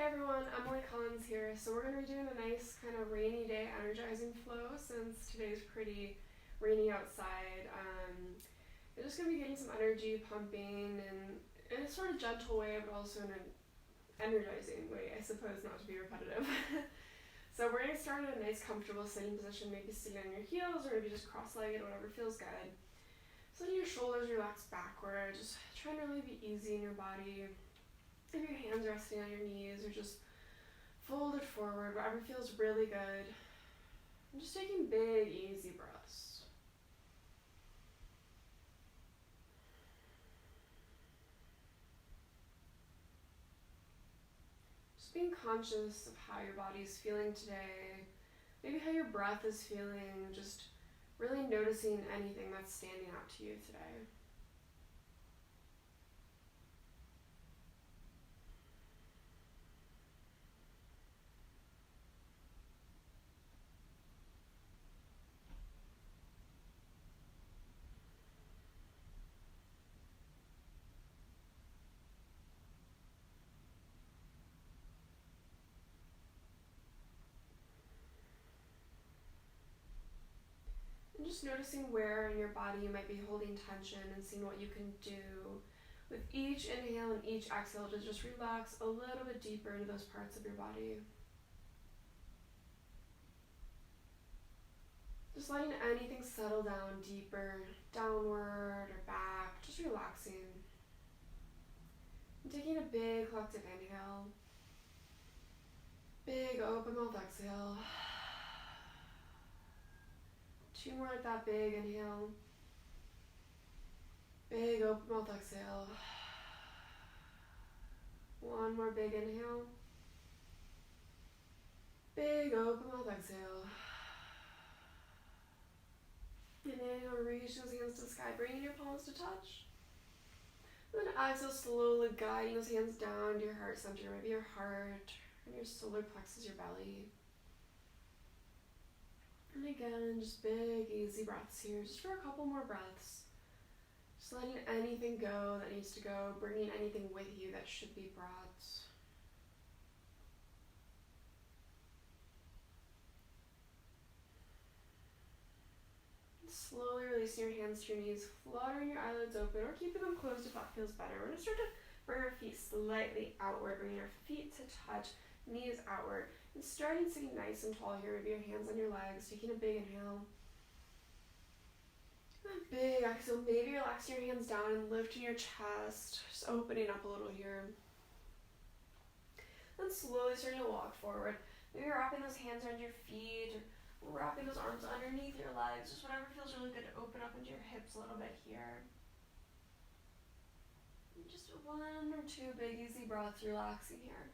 everyone, Emily Collins here. So we're going to be doing a nice kind of rainy day energizing flow since today's pretty rainy outside. We're just going to be getting some energy pumping and in a sort of gentle way, but also in an energizing way, I suppose, not to be repetitive. So we're going to start in a nice comfortable sitting position, maybe sitting on your heels or maybe just cross-legged, whatever feels good. So letting your shoulders relax backward, just trying to really be easy in your body. If your hands resting on your knees or just folded forward, whatever feels really good. And just taking big, easy breaths. Just being conscious of how your body's feeling today, maybe how your breath is feeling, just really noticing anything that's standing out to you today. And just noticing where in your body you might be holding tension and seeing what you can do with each inhale and each exhale to just relax a little bit deeper into those parts of your body. Just letting anything settle down deeper, downward or back, just relaxing. And taking a big collective inhale. Big open mouth exhale. 2 more like that, big inhale. Big open mouth exhale. 1 more big inhale. Big open mouth exhale. Inhale, reach those hands to the sky, bringing your palms to touch. And then exhale, slowly guiding those hands down to your heart center, maybe your heart and your solar plexus, your belly. And again, just big, easy breaths here, just for a couple more breaths. Just letting anything go that needs to go, bringing anything with you that should be brought. Slowly releasing your hands to your knees, fluttering your eyelids open or keeping them closed if that feels better. We're going to start to bring our feet slightly outward, bringing our feet to touch, knees outward. And starting sitting nice and tall here, maybe your hands on your legs, taking a big inhale. And a big exhale, maybe relaxing your hands down and lifting your chest, just opening up a little here. Then slowly starting to walk forward. Maybe wrapping those hands around your feet, or wrapping those arms underneath your legs, just whatever feels really good to open up into your hips a little bit here. And just 1 or 2 big easy breaths, relaxing here.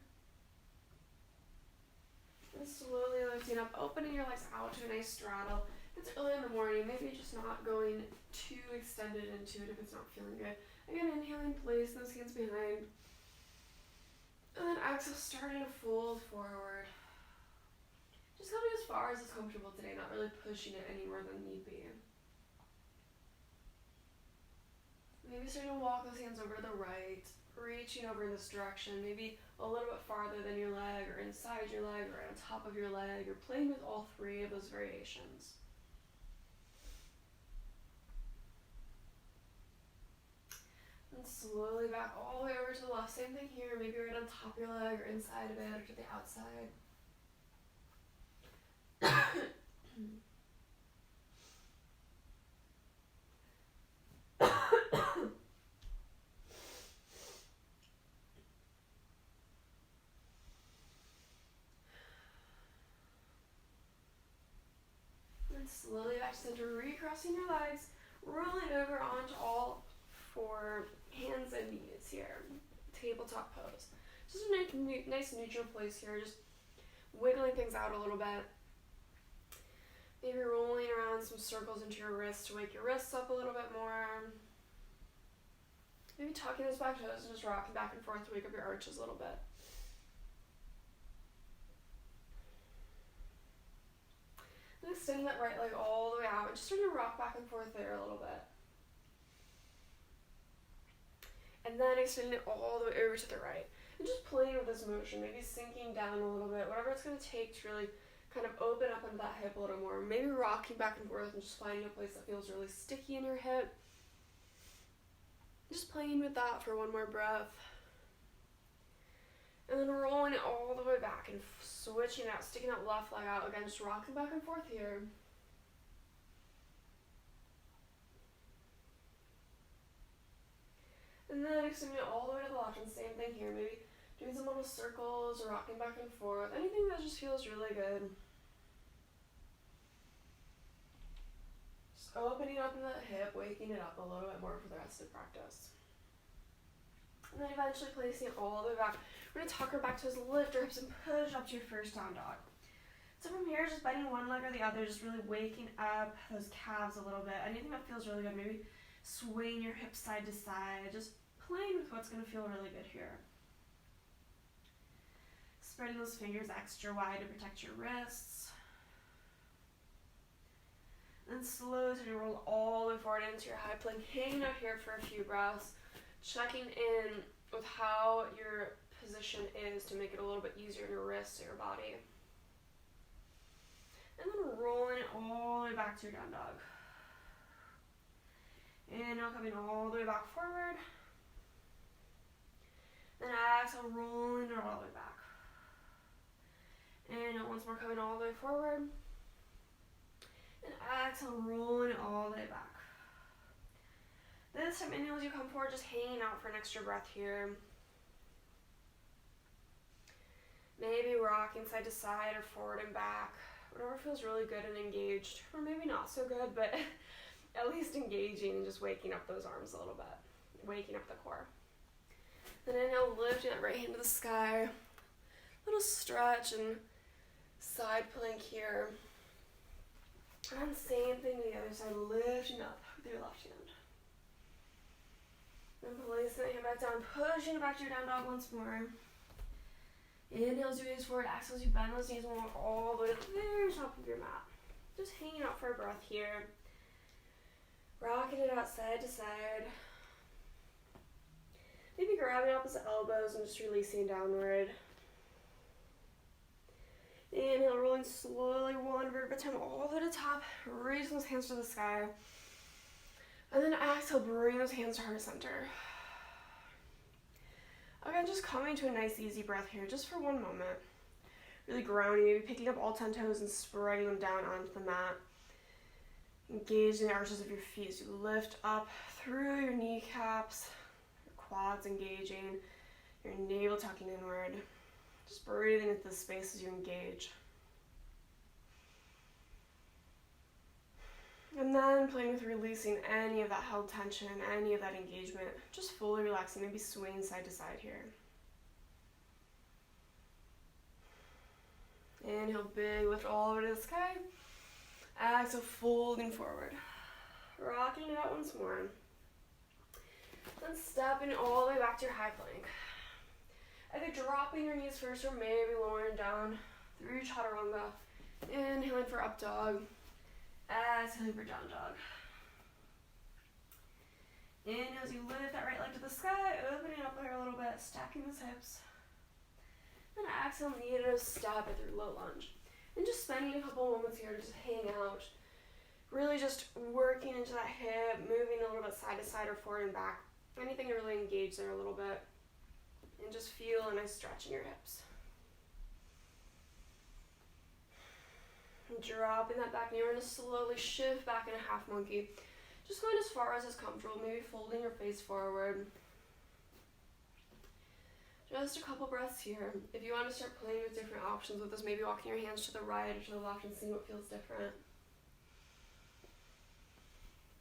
And slowly lifting up, opening your legs out to a nice straddle. If it's early in the morning, maybe just not going too extended into it if it's not feeling good. Again, inhaling, placing those hands behind. And then exhale, starting to fold forward. Just coming as far as is comfortable today, not really pushing it any more than need be. Maybe starting to walk those hands over to the right, reaching over in this direction, maybe a little bit farther than your leg, or inside your leg, or on top of your leg, or playing with all 3 of those variations. And slowly back all the way over to the left. Same thing here, maybe right on top of your leg, or inside of it, or to the outside. And slowly back to center, recrossing your legs, rolling over onto all 4 hands and knees here. Tabletop pose. Just a nice neutral place here, just wiggling things out a little bit. Maybe rolling around some circles into your wrists to wake your wrists up a little bit more. Maybe tucking those back toes and just rocking back and forth to wake up your arches a little bit. And extending that right leg all the way out and just starting to rock back and forth there a little bit. And then extending it all the way over to the right. And just playing with this motion, maybe sinking down a little bit, whatever it's going to take to really kind of open up into that hip a little more. Maybe rocking back and forth and just finding a place that feels really sticky in your hip. Just playing with that for one more breath. And then rolling it all the way back and switching out, sticking that left leg out. Again, just rocking back and forth here. And then extending it all the way to the left, and same thing here. Maybe doing some little circles or rocking back and forth. Anything that just feels really good. Just opening up in that hip, waking it up a little bit more for the rest of the practice. And then eventually placing it all the way back. We're going to tuck her back to his lift her hips and push up to your first down dog. So from here, just bending one leg or the other, just really waking up those calves a little bit. Anything that feels really good, maybe swaying your hips side to side, just playing with what's going to feel really good here. Spreading those fingers extra wide to protect your wrists. And slowly to roll all the way forward into your high plank, hanging out here for a few breaths, checking in with how your position is to make it a little bit easier on your wrists or your body. And then rolling it all the way back to your down dog. Inhale, coming all the way back forward. Then exhale, rolling it all the way back. Inhale, once more, coming all the way forward. And exhale, rolling it all the way back. This time, inhale as you come forward, just hanging out for an extra breath here. Maybe rocking side to side or forward and back. Whatever feels really good and engaged. Or maybe not so good, but at least engaging and just waking up those arms a little bit. Waking up the core. Then inhale, lifting that right hand to the sky. Little stretch and side plank here. And same thing to the other side, lifting up with your left hand. And placing that hand back down, pushing it back to your down dog once more. Inhale as you gaze forward, exhale as you bend those knees and walk all the way to the very top of your mat. Just hanging out for a breath here. Rocking it out side to side. Maybe grabbing opposite elbows and just releasing downward. Inhale, rolling slowly one vertebra at a time all the way to the top. Raising those hands to the sky. And then exhale, bring those hands to heart center. Again, just coming to a nice easy breath here, just for one moment. Really grounding, maybe picking up all 10 toes and spreading them down onto the mat. Engaging the arches of your feet as you lift up through your kneecaps, your quads engaging, your navel tucking inward. Just breathing into the space as you engage. And then playing with releasing any of that held tension, any of that engagement. Just fully relaxing, maybe swaying side to side here. Inhale, big lift all the way to the sky. Exhale, folding forward. Rocking it out once more. Then stepping all the way back to your high plank. Either dropping your knees first or maybe lowering down through your chaturanga. Inhaling for up dog. Exhaling for down dog. Inhale as you lift that right leg to the sky, opening up there a little bit, stacking those hips. Then exhale, knee to step it through low lunge. And just spending a couple moments here to just hang out. Really just working into that hip, moving a little bit side to side or forward and back. Anything to really engage there a little bit. And just feel a nice stretch in your hips. Dropping that back knee, we're going to slowly shift back in a half monkey. Just going as far as is comfortable, maybe folding your face forward. Just a couple breaths here. If you want to start playing with different options with this, maybe walking your hands to the right or to the left and seeing what feels different.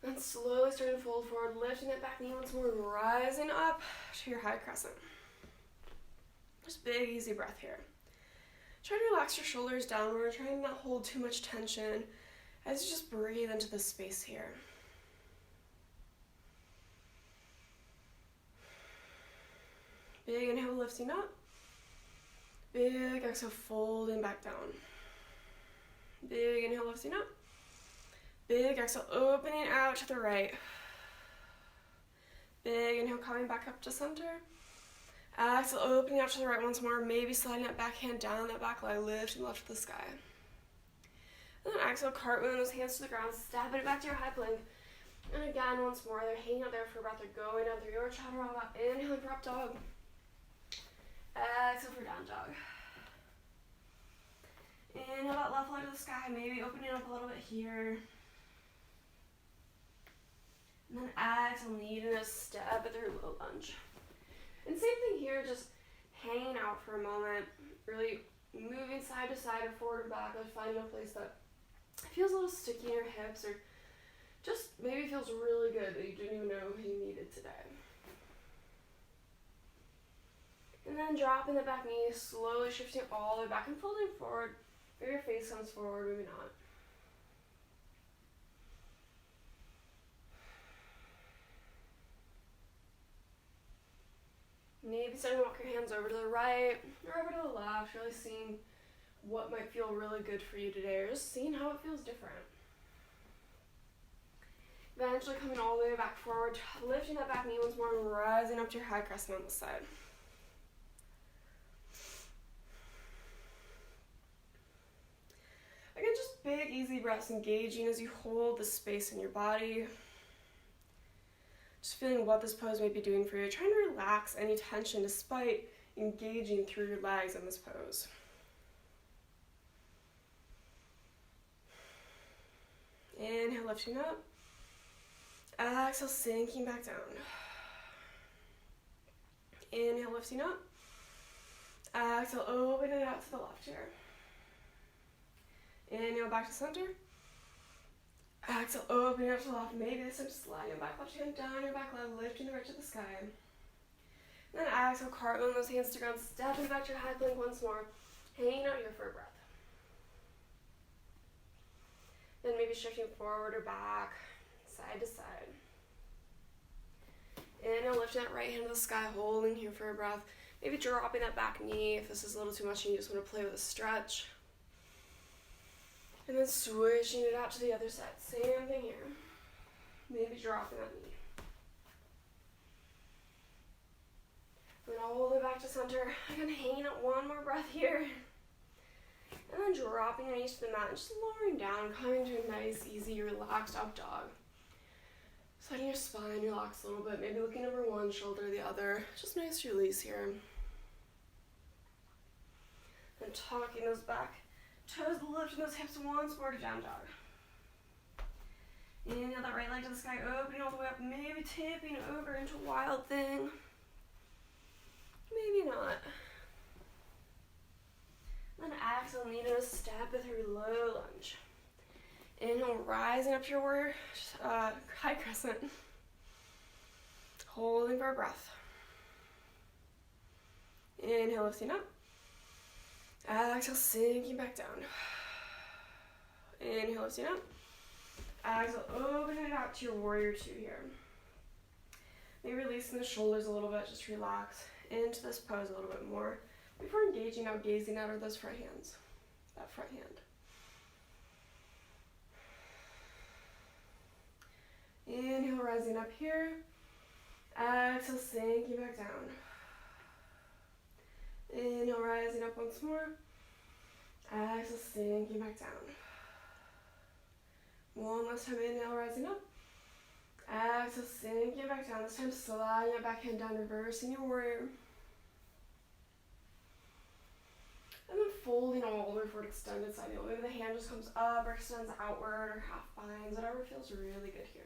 And slowly starting to fold forward, lifting that back knee once more and rising up to your high crescent. Just big, easy breath here. Try to relax your shoulders downward, try and not hold too much tension as you just breathe into this space here. Big inhale, lifting up. Big exhale, folding back down. Big inhale, lifting up. Big exhale, opening out to the right. Big inhale, coming back up to center. Exhale, opening out to the right once more, maybe sliding that back hand down, that back leg lifting left to the sky. And then exhale, cartwheeling those hands to the ground, stepping it back to your high plank. And again, once more, they're hanging out there for a breath. They're going down through your chaturanga. Inhaling for up dog. Exhale for down dog. Inhale that left leg to the sky, maybe opening up a little bit here. And then exhale, needing a step it through low lunge. And same thing here, just hanging out for a moment, really moving side to side or forward or back, like finding a place that feels a little sticky in your hips or just maybe feels really good that you didn't even know you needed today. And then dropping the back knee, slowly shifting all the way back and folding forward. Maybe your face comes forward, maybe not. Maybe starting to walk your hands over to the right or over to the left, really seeing what might feel really good for you today or just seeing how it feels different. Eventually coming all the way back forward, lifting that back knee once more and rising up to your high crescent on the side. Again, just big, easy breaths, engaging as you hold the space in your body. Just feeling what this pose may be doing for you. Trying to relax any tension despite engaging through your legs in this pose. Inhale, lifting up. Exhale, sinking back down. Inhale, lifting up. Exhale, opening it out to the left here. Inhale, back to center. Exhale, opening up to the left. Maybe this time sliding back left hand down your back leg, lifting the right to the sky. Then exhale, cartwheeling those hands to ground, stepping back to your high plank once more, hanging out here for a breath. Then maybe shifting forward or back, side to side. Inhale, lifting that right hand to the sky, holding here for a breath. Maybe dropping that back knee if this is a little too much and you just want to play with a stretch. And then switching it out to the other side. Same thing here. Maybe dropping that knee. Then all the way back to center. Again, hanging out one more breath here. And then dropping your knees to the mat and just lowering down, coming to a nice, easy, relaxed up dog. So letting your spine relax a little bit, maybe looking over one shoulder or the other. Just nice release here. And tucking those back toes, lifting those hips once more to down dog. Inhale that right leg to the sky, opening all the way up, maybe tipping over into wild thing. Maybe not. Then exhale, needing a step through low lunge. Inhale, rising up to your warrior, high crescent. Holding for a breath. Inhale, lifting up. Exhale, sinking back down. Inhale, lifting up. Exhale, opening it out to your warrior two here. Maybe releasing the shoulders a little bit, just relax into this pose a little bit more. Before engaging out, gazing out of those front hands, that front hand. Inhale, rising up here. Exhale, sinking back down. Inhale, rising up once more. Exhale, sinking back down. One last time, inhale, rising up. Exhale, sinking back down. This time, sliding your back hand down, reversing your warrior. And then folding all the way forward, extended side angle. Maybe the hand just comes up or extends outward or half binds, whatever feels really good here.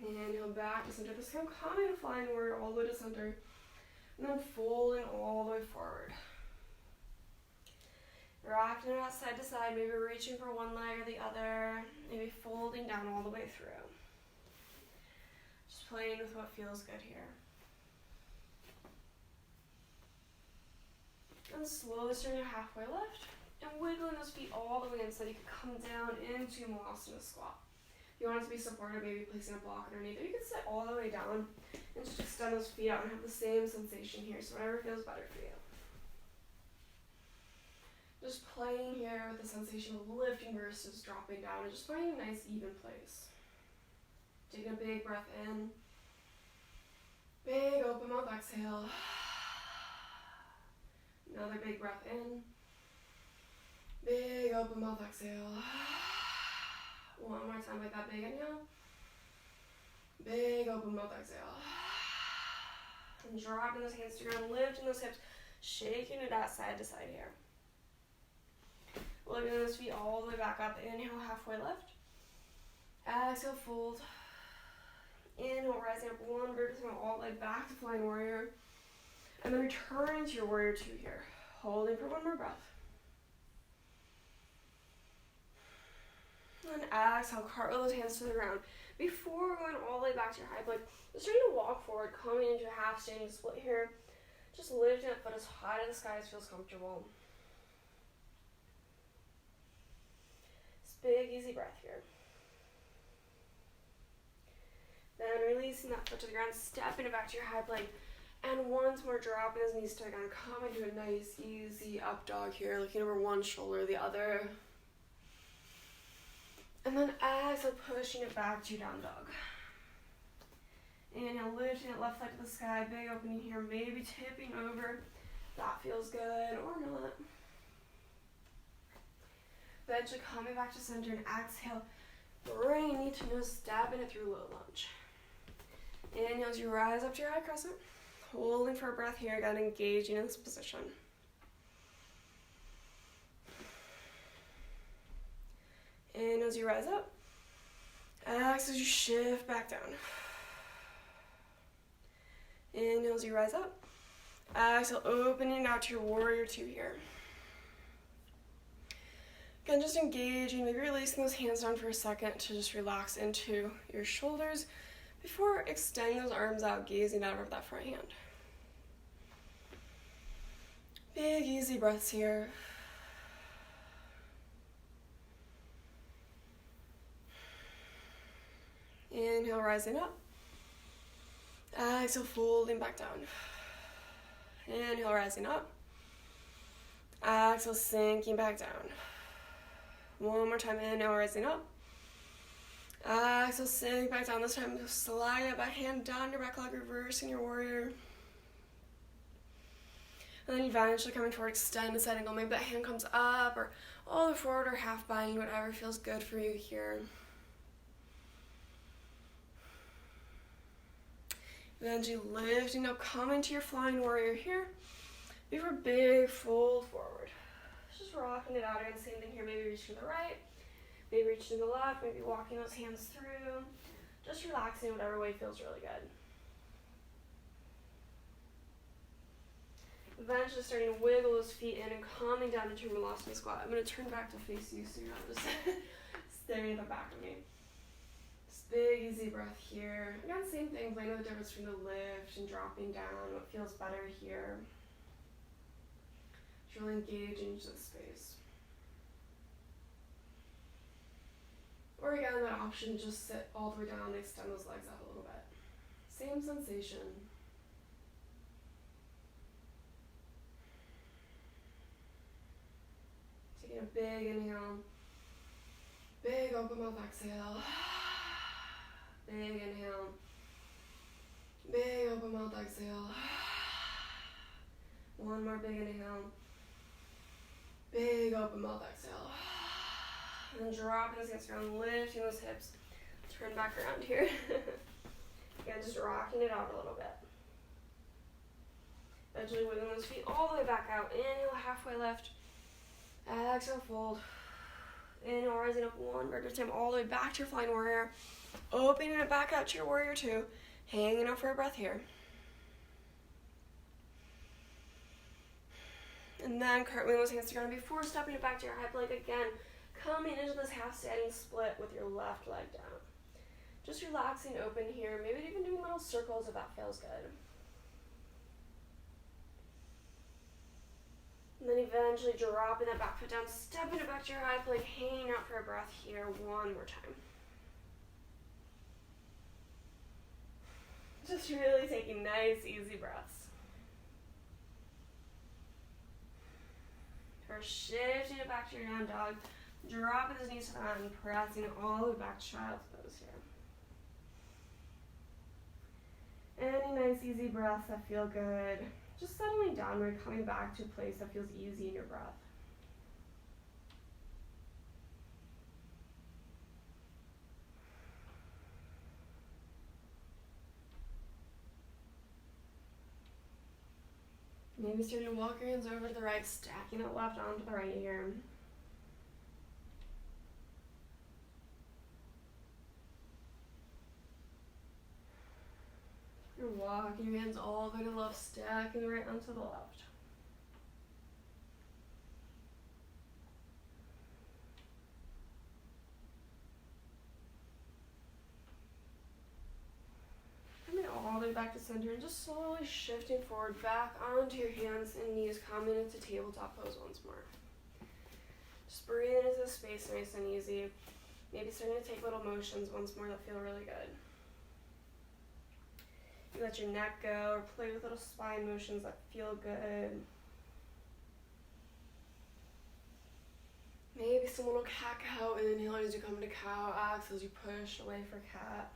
Inhale back to center. This time coming to flying warrior all the way to center. And then folding all the way forward. Rocking it out side to side, maybe reaching for one leg or the other. Maybe folding down all the way through. Just playing with what feels good here. And slowly starting your halfway lift and wiggling those feet all the way in so that you can come down into Malasana squat. If you want it to be supported, maybe placing a block underneath, or you can sit all the way down and just extend those feet out and have the same sensation here, so whatever feels better for you. Just playing here with the sensation of lifting versus dropping down and just finding a nice even place. Taking a big breath in. Big open mouth exhale. Another big breath in. Big open mouth exhale. One more time like that, big inhale. Big open mouth exhale. And dropping those hands to the ground, lifting those hips, shaking it out side to side here. Lifting those feet all the way back up. Inhale, halfway lift. Exhale, fold. Inhale, rising up one vertebra all the way back to flying warrior. And then return to your warrior two here. Holding for one more breath. And exhale, cartwheel those hands to the ground. Before going all the way back to your high plank, just starting to walk forward, coming into a half standing split here. Just lifting that foot as high to the sky as feels comfortable. Just big, easy breath here. Then releasing that foot to the ground, stepping it back to your high plank. And once more, dropping those knees to the ground, coming to a nice, easy up dog here, looking over one shoulder or the other. And then exhale, pushing it back to down dog. Inhale, lifting it left leg to the sky, big opening here, maybe tipping over. That feels good, or not. Eventually coming back to center and exhale, bring knee to nose, stabbing it through low lunge. Inhale as you rise up to your high crescent. Holding for a breath here, again engaging in this position. Inhale as you rise up. Exhale as you shift back down. Inhale as you rise up. Exhale, opening out to your warrior two here. Again, just engaging, maybe releasing those hands down for a second to just relax into your shoulders before extending those arms out, gazing out over that front hand. Big, easy breaths here. Inhale, rising up. Exhale, folding back down. Inhale, rising up. Exhale, sinking back down. One more time, inhale, rising up. Exhale, sink back down. This time, slide that back hand down your back leg, reversing your warrior. And then eventually coming forward, extend the side angle. Maybe that hand comes up or all the way forward or half binding, whatever feels good for you here. Eventually lifting up, coming to your flying warrior here. Before big fold forward. Just rocking it out again, same thing here, maybe reach to the right, maybe reach to the left, maybe walking those hands through. Just relaxing whatever way feels really good. Eventually starting to wiggle those feet in and coming down into your Malasana squat. I'm going to turn back to face you so you're not just staring at the back of me. Just big, easy breath here. Again, same thing. I know the difference between the lift and dropping down. What feels better here. Just really engage into the space. Or again, that option, just sit all the way down and extend those legs out a little bit. Same sensation. Taking a big inhale, big open mouth exhale, big inhale, big open mouth exhale, one more big inhale, big open mouth exhale, and then dropping those hands around, lifting those hips, turn back around here. Again, just rocking it out a little bit. Eventually wiggling those feet all the way back out, inhale, halfway lift. Exhale, fold. Inhale, rising up one vertebra all the way back to your flying warrior. Opening it back out to your warrior two. Hanging out for a breath here. And then cartwheeling those hands to the ground before stepping it back to your high plank again. Coming into this half standing split with your left leg down. Just relaxing open here. Maybe even doing little circles if that feels good. And then eventually dropping that back foot down, stepping it back to your high plank, hanging out for a breath here one more time. Just really taking nice, easy breaths. First, shifting it back to your down dog, dropping those knees to the ground and pressing it all the way back to child's pose here. Any nice easy breaths that feel good. Just settling downward, coming back to a place that feels easy in your breath. Maybe starting to walk your hands over to the right, stacking it left onto the right here. You're walking your hands all the way to the left, stacking the right onto the left. Coming all the way back to center and just slowly shifting forward back onto your hands and knees, coming into tabletop pose once more. Just breathe into the space nice and easy. Maybe starting to take little motions once more that feel really good. You let your neck go or play with little spine motions that feel good. Maybe some little cat-cow inhale as you come to cow, exhale as you push away for cat.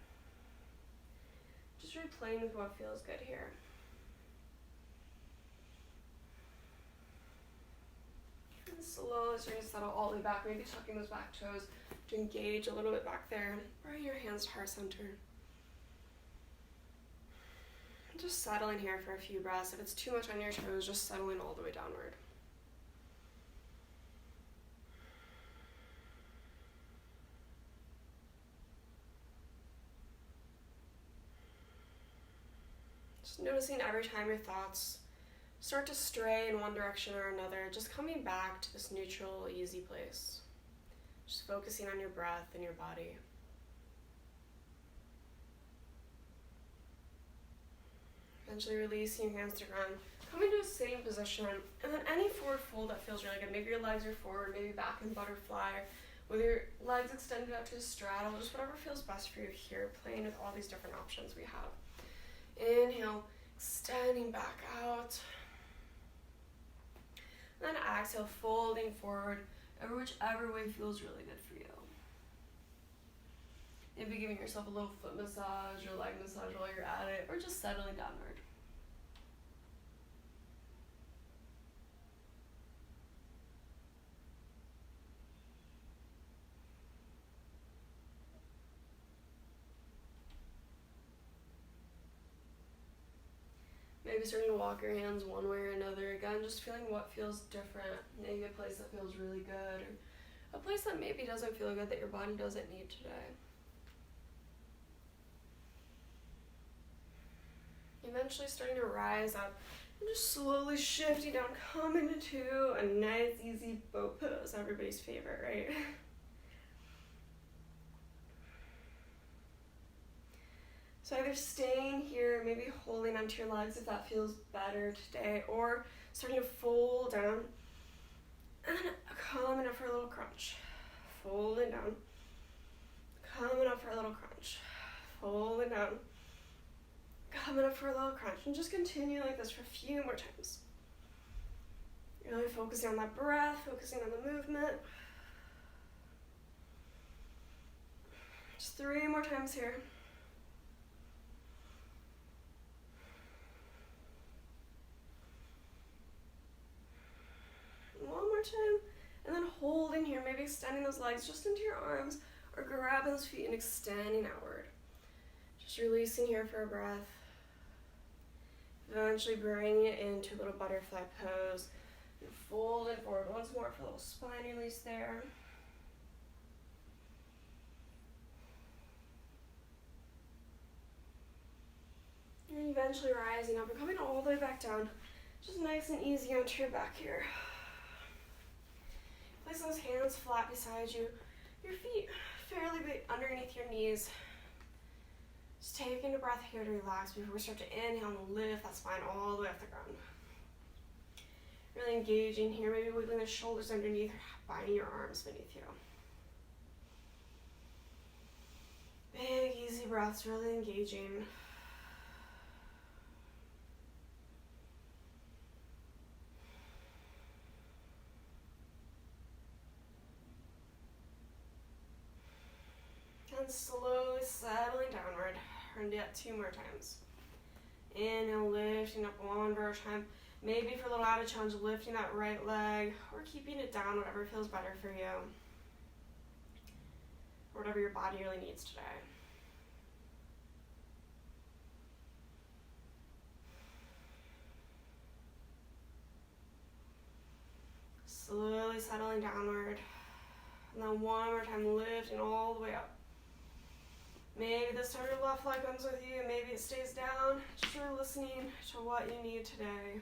Just replaying with what feels good here. And slowly starting to settle all the way back, maybe tucking those back toes to engage a little bit back there. Bring your hands to heart center. Just settling here for a few breaths. If it's too much on your toes, just settling all the way downward. Just noticing every time your thoughts start to stray in one direction or another, just coming back to this neutral, easy place. Just focusing on your breath and your body. Eventually releasing your hands to the ground. Coming to a sitting position, and then any forward fold that feels really good. Maybe your legs are forward, maybe back in butterfly, with your legs extended out to a straddle, just whatever feels best for you here, playing with all these different options we have. Inhale, extending back out. Then exhale, folding forward, whichever way feels really good for you. Maybe giving yourself a little foot massage or leg massage while you're at it, or just settling downward. Maybe starting to walk your hands one way or another. Again, just feeling what feels different. Maybe a place that feels really good, or a place that maybe doesn't feel good that your body doesn't need today. Eventually starting to rise up and just slowly shifting down, coming into a nice, easy boat pose. Everybody's favorite, right? So either staying here, maybe holding onto your legs if that feels better today, or starting to fold down and then coming up for a little crunch. Folding down, coming up for a little crunch. Folding down, coming up for a little crunch. And just continue like this for a few more times. Really focusing on that breath, focusing on the movement. Just 3 more times here. One more time, and then holding here, maybe extending those legs just into your arms, or grabbing those feet and extending outward. Just releasing here for a breath. Eventually bringing it into a little butterfly pose, and folding forward once more for a little spine release there. And eventually rising up and coming all the way back down, just nice and easy onto your back here. Place those hands flat beside you, your feet fairly big underneath your knees. Just taking a breath here to relax before we start to inhale and lift that spine all the way off the ground. Really engaging here, maybe wiggling the shoulders underneath or binding your arms beneath you. Big, easy breaths, really engaging. And slowly settling downward. And yet 2 more times. Inhale, lifting up one more time. Maybe for a little added challenge, lifting that right leg or keeping it down, whatever feels better for you. Or whatever your body really needs today. Slowly settling downward. And then one more time, lifting all the way up. Maybe this time your left leg comes with you, maybe it stays down. Just really listening to what you need today.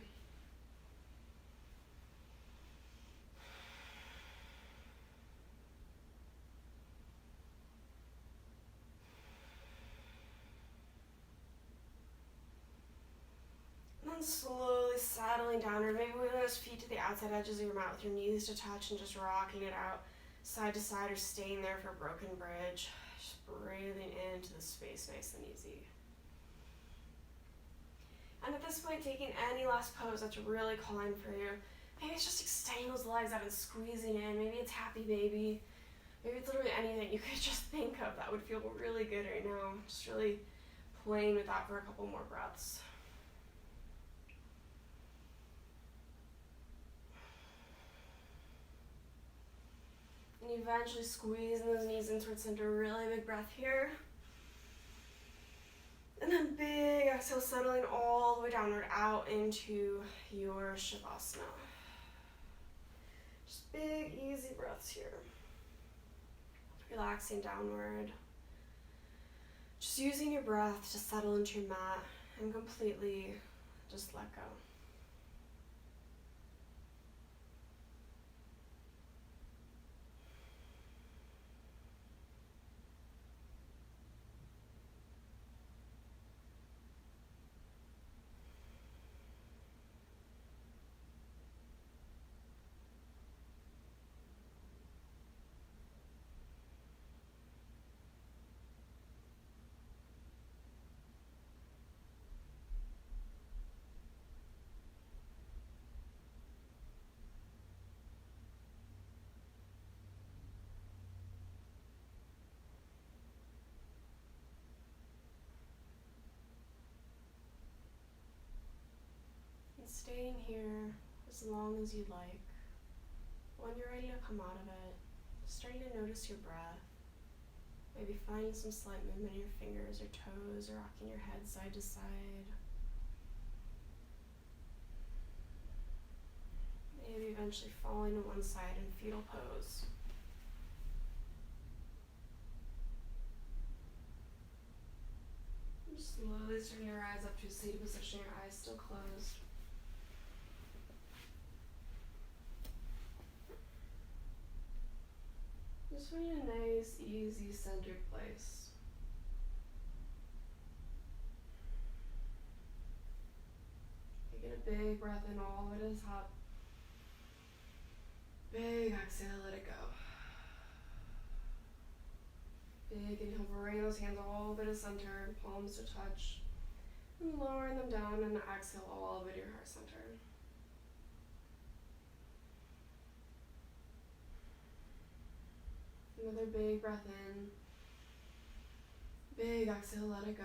And then slowly settling downward. Maybe wiggle those feet to the outside edges of your mat with your knees to touch and just rocking it out side to side or staying there for broken bridge. Just breathing into the space nice and easy. And at this point, taking any last pose that's really calling for you. Maybe it's just extending those legs out and squeezing in. Maybe it's happy baby. Maybe it's literally anything you could just think of that would feel really good right now. Just really playing with that for a couple more breaths. And eventually squeezing those knees in towards center. Really big breath here. And then big exhale, settling all the way downward out into your Shavasana. Just big, easy breaths here. Relaxing downward. Just using your breath to settle into your mat and completely just let go. Staying here as long as you like. When you're ready to come out of it, starting to notice your breath. Maybe finding some slight movement in your fingers or toes, or rocking your head side to side. Maybe eventually falling to one side in fetal pose. Just slowly turn your eyes up to a seated position, your eyes still closed. Just find a nice, easy, centered place. Taking a big breath in, all of it is hot. Big exhale, let it go. Big inhale, bring those hands all the way to center, palms to touch. And lowering them down, and exhale all the way to your heart center. Another big breath in. Big exhale, let it go.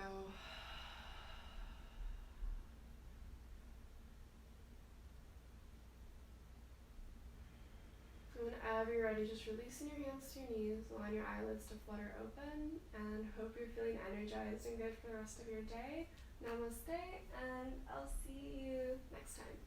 And whenever you're ready, just releasing your hands to your knees, allowing your eyelids to flutter open, and hope you're feeling energized and good for the rest of your day. Namaste, and I'll see you next time.